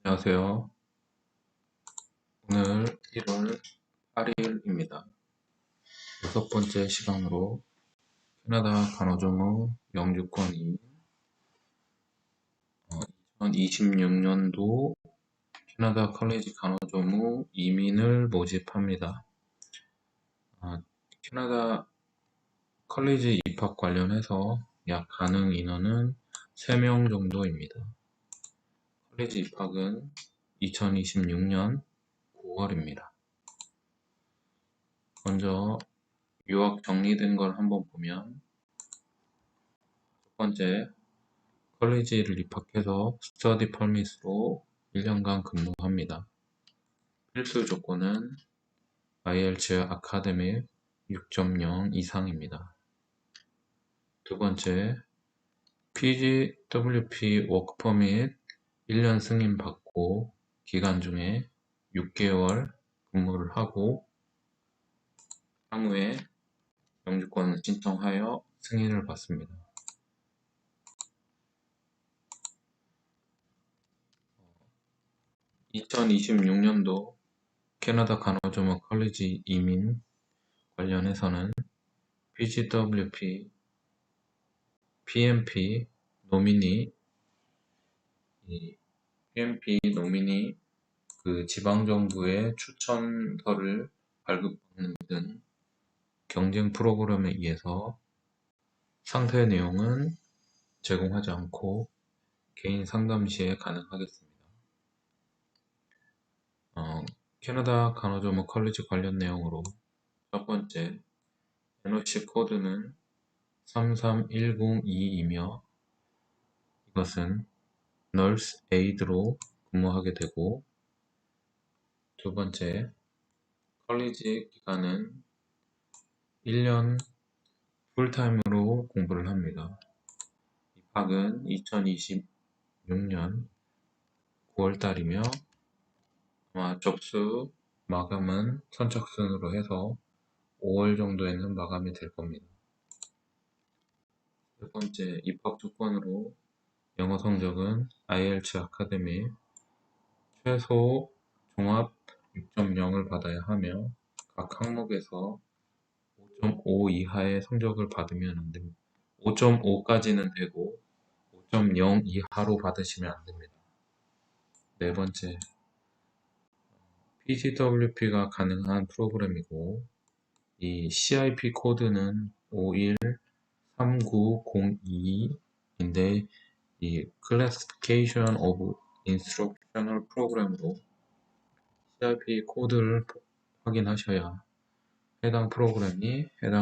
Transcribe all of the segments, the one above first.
안녕하세요. 오늘 1월 8일입니다. 여섯 번째 시간으로 캐나다 간호조무 영주권이 2026년도 캐나다 컬리지 간호조무 이민을 모집합니다. 캐나다 컬리지 입학 관련해서 약 가능 인원은 3명 정도입니다. 컬리지 입학은 2026년 9월입니다. 먼저 유학 정리된 걸 한번 보면, 첫 번째, 컬리지를 입학해서 스터디 퍼밋으로 1년간 근무합니다. 필수 조건은 IELTS 아카데믹 6.0 이상입니다. 두 번째, PGWP 워크 퍼밋 1년 승인 받고 기간 중에 6개월 근무를 하고 향후에 영주권을 신청하여 승인을 받습니다. 2026년도 캐나다 간호조무 컬리지 이민 관련해서는 PGWP, PMP 노미니 그 지방정부의 추천서를 발급받는 등 경쟁 프로그램에 의해서 상세 내용은 제공하지 않고 개인 상담 시에 가능하겠습니다. 캐나다 간호조무 컬리지 관련 내용으로 첫 번째, NOC 코드는 33102이며 이것은 널스 에이드로 근무하게 되고, 두 번째, 컬리지 기간은 1년 풀타임으로 공부를 합니다. 입학은 2026년 9월달이며 아마 접수 마감은 선착순으로 해서 5월 정도에는 마감이 될 겁니다. 세 번째, 입학 조건으로 영어 성적은 IELTS 아카데미 최소 종합 6.0을 받아야 하며 각 항목에서 5.5 이하의 성적을 받으면 안 됩니다. 5.5까지는 되고 5.0 이하로 받으시면 안 됩니다. 네 번째, PGWP가 가능한 프로그램이고 이 CIP 코드는 513902인데 이 Classification of Instructional Program으로 CIP 코드를 확인하셔야 해당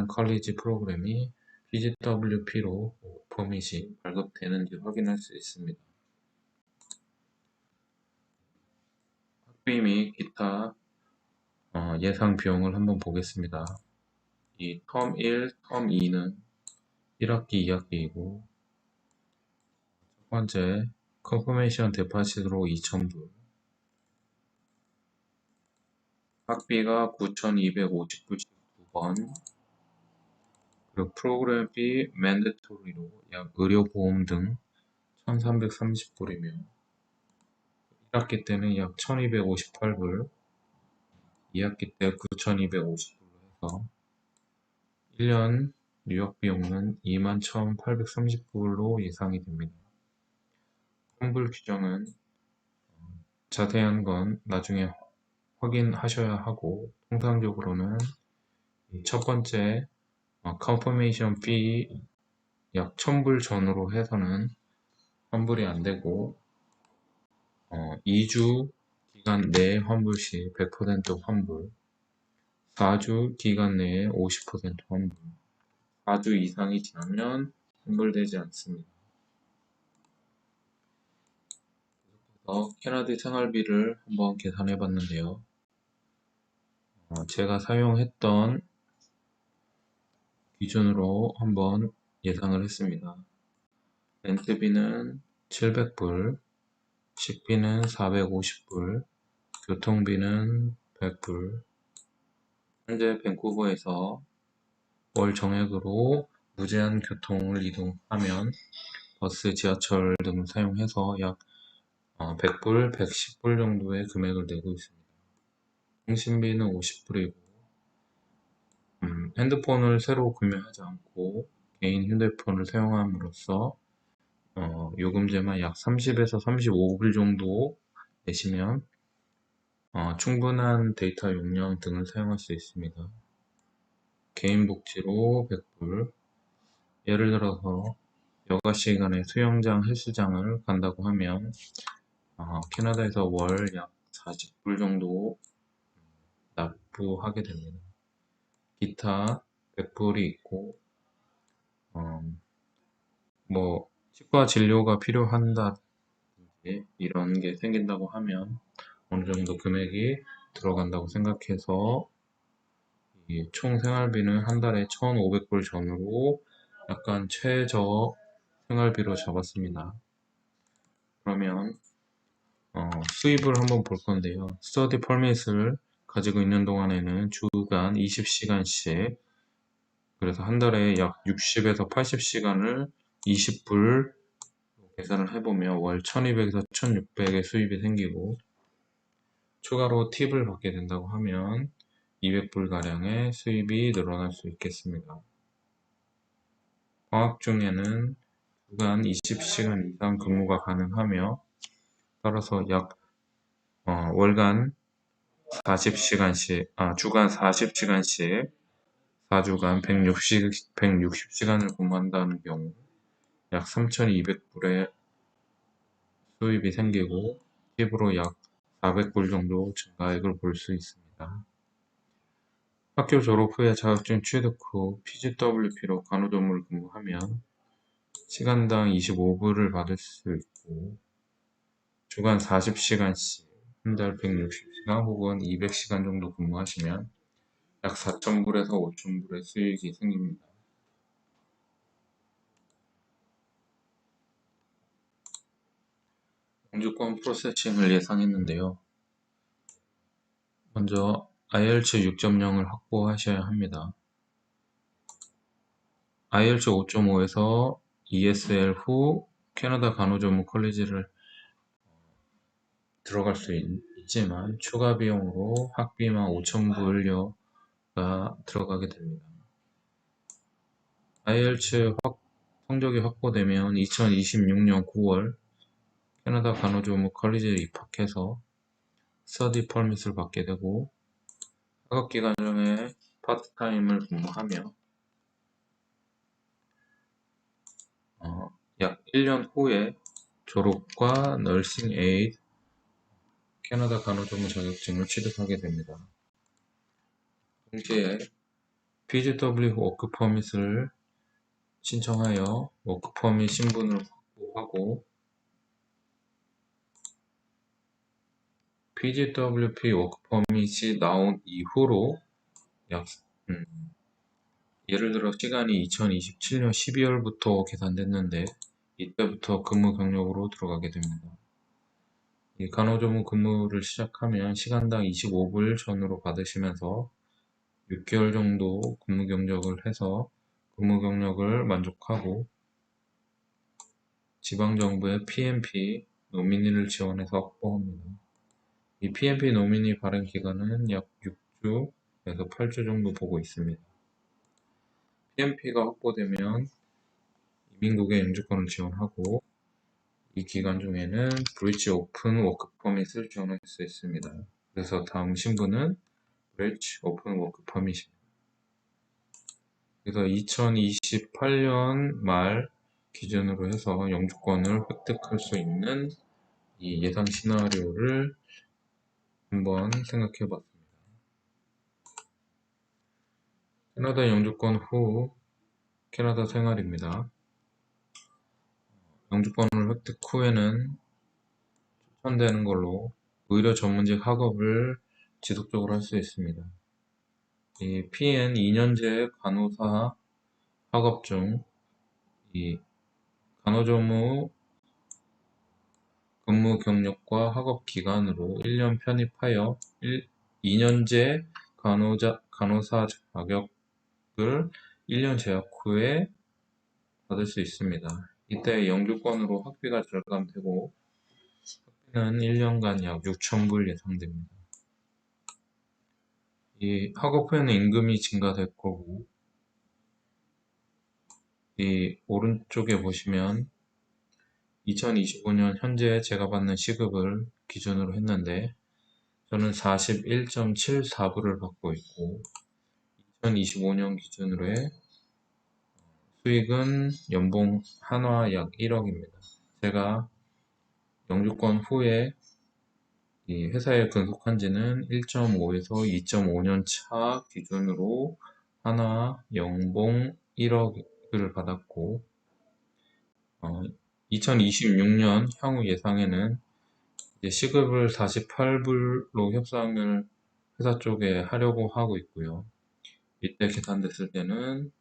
컬리지 프로그램이 PGWP로 퍼밋이 발급되는지 확인할 수 있습니다. 학비 및 기타 예상 비용을 한번 보겠습니다. 이 텀 1, 텀 2는 1학기, 2학기이고 첫 번째 컨퍼메이션 데파시트로 2,000불, 학비가 9,250불씩 2번, 그리고 프로그램비 맨데토리로 약 의료보험 등 1,330불이며 1학기 때는 약 1,258불, 2학기 때 9,250불로 해서 1년 유학 비용은 21,830불로 예상이 됩니다. 환불 규정은 자세한 건 나중에 확인하셔야 하고, 통상적으로는 첫 번째 컨퍼메이션 피 약 1,000불 전후로 해서는 환불이 안 되고 2주 기간 내에 환불 시 100% 환불, 4주 기간 내에 50% 환불, 4주 이상이 지나면 환불되지 않습니다. 캐나다 생활비를 한번 계산해 봤는데요. 제가 사용했던 기준으로 한번 예상을 했습니다. 렌트비는 700불, 식비는 450불, 교통비는 100불. 현재 밴쿠버에서 월 정액으로 무제한 교통을 이동하면 버스, 지하철 등을 사용해서 약 100불, 110불 정도의 금액을 내고 있습니다. 통신비는 50불이고, 핸드폰을 새로 구매하지 않고 개인 휴대폰을 사용함으로써 요금제만 약 30에서 35불 정도 내시면 충분한 데이터 용량 등을 사용할 수 있습니다. 개인 복지로 100불, 예를 들어서 여가 시간에 수영장, 헬스장을 간다고 하면 캐나다에서 월 약 40불 정도 납부하게 됩니다. 기타 100불이 있고 뭐 치과 진료가 필요한다 이런 게 생긴다고 하면 어느 정도 금액이 들어간다고 생각해서 이 총 생활비는 한 달에 1,500불 전후로 약간 최저 생활비로 잡았습니다. 그러면 수입을 한번 볼 건데요. 스터디 퍼밋을 가지고 있는 동안에는 주간 20시간씩, 그래서 한 달에 약 60에서 80시간을 20불 계산을 해보면 월 1200에서 1600의 수입이 생기고, 추가로 팁을 받게 된다고 하면 200불가량의 수입이 늘어날 수 있겠습니다. 방학 중에는 주간 20시간 이상 근무가 가능하며, 따라서 약 월간 40시간씩, 주간 40시간씩 4주간 160시간을 근무한다는 경우 약 3,200불의 수입이 생기고 팁으로 약 400불 정도 증가액을 볼 수 있습니다. 학교 졸업 후에 자격증 취득 후 PGWP로 간호조무를 근무하면 시간당 25불을 받을 수 있고, 주간 40시간씩 한 달 160시간 혹은 200시간 정도 근무하시면 약 4,000불에서 5,000불의 수익이 생깁니다. 영주권 프로세싱을 예상했는데요. 먼저 IELTS 6.0을 확보하셔야 합니다. IELTS 5.5에서 ESL 후 캐나다 간호조무 컬리지를 들어갈 수 있지만 추가 비용으로 학비만 5,000불여가 들어가게 됩니다. IELTS 성적이 확보되면 2026년 9월 캐나다 간호조무 컬리지에 입학해서 스터디 퍼밋을 받게 되고, 학업기간 중에 파트타임을 근무하며 약 1년 후에 졸업과 너싱 에이드 캐나다 간호조무 자격증을 취득하게 됩니다. 동시에 PGW 워크 퍼밋을 신청하여 워크 퍼밋 신분을 확보하고, PGWP 워크 퍼밋이 나온 이후로 약 예를 들어 시간이 2027년 12월부터 계산됐는데 이때부터 근무 경력으로 들어가게 됩니다. 이 간호조무 근무를 시작하면 시간당 25불 전후로 받으시면서 6개월 정도 근무 경력을 해서 근무 경력을 만족하고 지방정부의 PNP 노미니를 지원해서 확보합니다. 이 PNP 노미니 발행 기간은 약 6주에서 8주 정도 보고 있습니다. PNP가 확보되면 이민국의 영주권을 지원하고, 이 기간 중에는 브릿지 오픈 워크 퍼밋을 지원할 수 있습니다. 그래서 다음 신분은 브릿지 오픈 워크 퍼밋입니다. 그래서 2028년 말 기준으로 해서 영주권을 획득할 수 있는 이 예상 시나리오를 한번 생각해 봤습니다. 캐나다 영주권 후 캐나다 생활입니다. 영주권을 획득 후에는 추천되는 걸로 의료 전문직 학업을 지속적으로 할 수 있습니다. 이 PN 2년제 간호사 학업 중 이 간호조무 근무 경력과 학업 기간으로 1년 편입하여 2년제 간호사 자격을 1년 재학 후에 받을 수 있습니다. 이때 영주권으로 학비가 절감되고 는 1년간 약 6,000불 예상됩니다. 이 학업 후에는 임금이 증가될 거고, 이 오른쪽에 보시면 2025년 현재 제가 받는 시급을 기준으로 했는데 저는 41.74불을 받고 있고 2025년 기준으로의 수익은 연봉 한화 약 1억입니다. 제가 영주권 후에 이 회사에 근속한 지는 1.5에서 2.5년 차 기준으로 한화 연봉 1억을 받았고 2026년 향후 예상에는 이제 시급을 48불로 협상을 회사 쪽에 하려고 하고 있고요. 이때 계산됐을 때는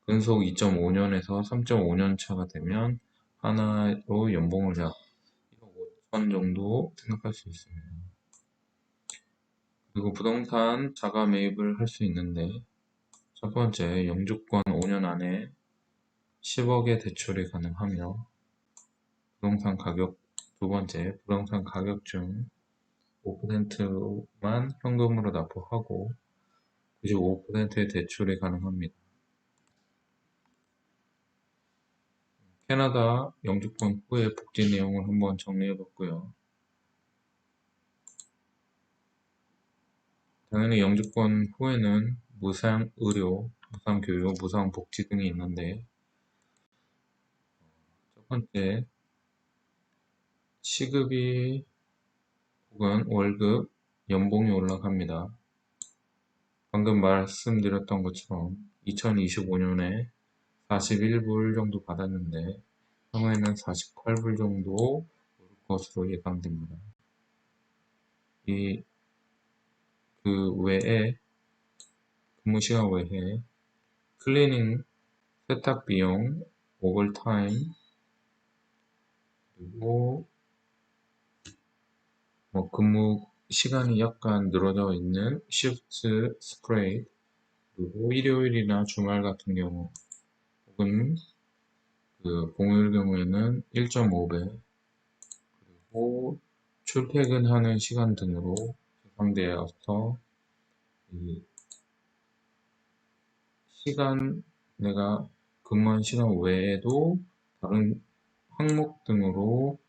근속 2.5년에서 3.5년 차가 되면 하나로 연봉을 약 1억 5천 정도 생각할 수 있습니다. 그리고 부동산 자가 매입을 할 수 있는데 첫 번째 영주권 5년 안에 10억의 대출이 가능하며 부동산 가격 두 번째 부동산 가격 중 5%만 현금으로 납부하고 95%의 대출이 가능합니다. 캐나다 영주권 후의 복지 내용을 한번 정리해봤고요. 당연히 영주권 후에는 무상 의료, 무상 교육, 무상 복지 등이 있는데 첫 번째 시급이 혹은 월급, 연봉이 올라갑니다. 방금 말씀드렸던 것처럼 2025년에 41불 정도 받았는데 향후에는 48불 정도 오를 것으로 예상됩니다. 그 외에 근무 시간 외에 클리닝, 세탁 비용, 오버타임 그리고 근무 시간이 약간 늘어져 있는 시프트 스프레이 그리고 일요일이나 주말 같은 경우 혹은 그 공휴일 경우에는 1.5배 그리고 출퇴근하는 시간 등으로 계산되어서 이 시간 내가 근무한 시간 외에도 다른 항목 등으로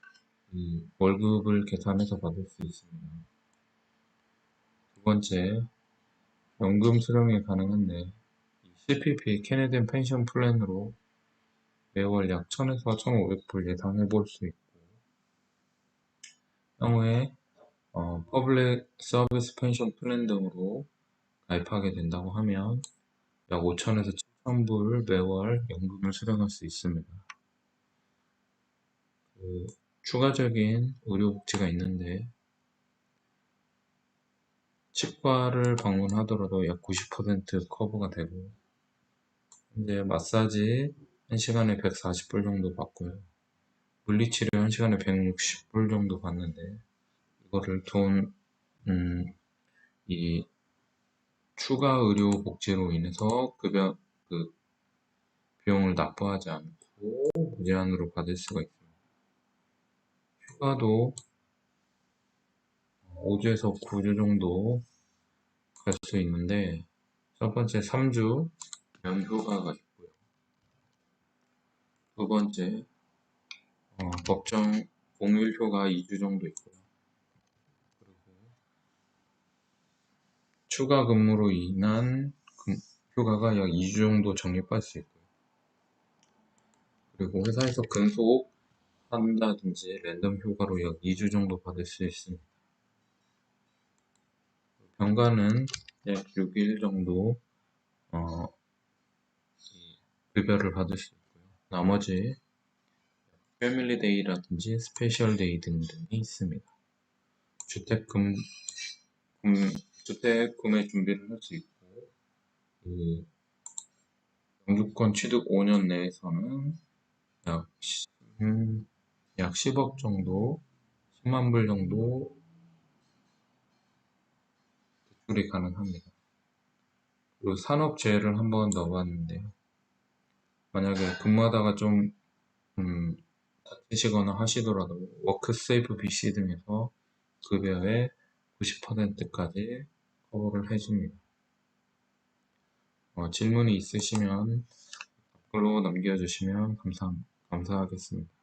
이 월급을 계산해서 받을 수 있습니다. 두 번째, 연금 수령이 가능한데 CPP 캐네디언 펜션 플랜으로 매월 약 1000에서 1500불 예상해 볼 수 있고 향후에 퍼블릭 서비스 펜션 플랜 등으로 가입하게 된다고 하면 약 5000에서 7000불 매월 연금을 수령할 수 있습니다. 추가적인 의료복지가 있는데 치과를 방문하더라도 약 90% 커버가 되고 이제 마사지 1시간에 140불 정도 받고요. 물리치료 1시간에 160불 정도 받는데 이거를 이 추가 의료 복지로 인해서 그 비용을 납부하지 않고 무제한으로 받을 수가 있습니다. 휴가도 5주에서 9주 정도 갈 수 있는데 첫 번째 3주 연휴가가 있고요. 두 번째 법정 공휴일휴가 2주 정도 있고요. 그리고 추가 근무로 인한 휴가가 약 2주 정도 적립할 수 있고요. 그리고 회사에서 근속한다든지 랜덤 휴가로 약 2주 정도 받을 수 있습니다. 병가는 약 6일 정도 급여를 받을 수 있고요. 나머지 패밀리 데이라든지 스페셜 데이 등이 있습니다. 주택 구매 준비를 할 수 있고 영주권 취득 5년 내에서는 약 10억 정도 10만 불 정도 대출이 가능합니다. 그리고 산업재해를 한번 넣어봤는데요. 만약에 근무하다가 좀 다치시거나 하시더라도 워크세이프 BC 등에서 급여의 90%까지 커버를 해줍니다. 질문이 있으시면 댓글로 남겨주시면 감사하겠습니다.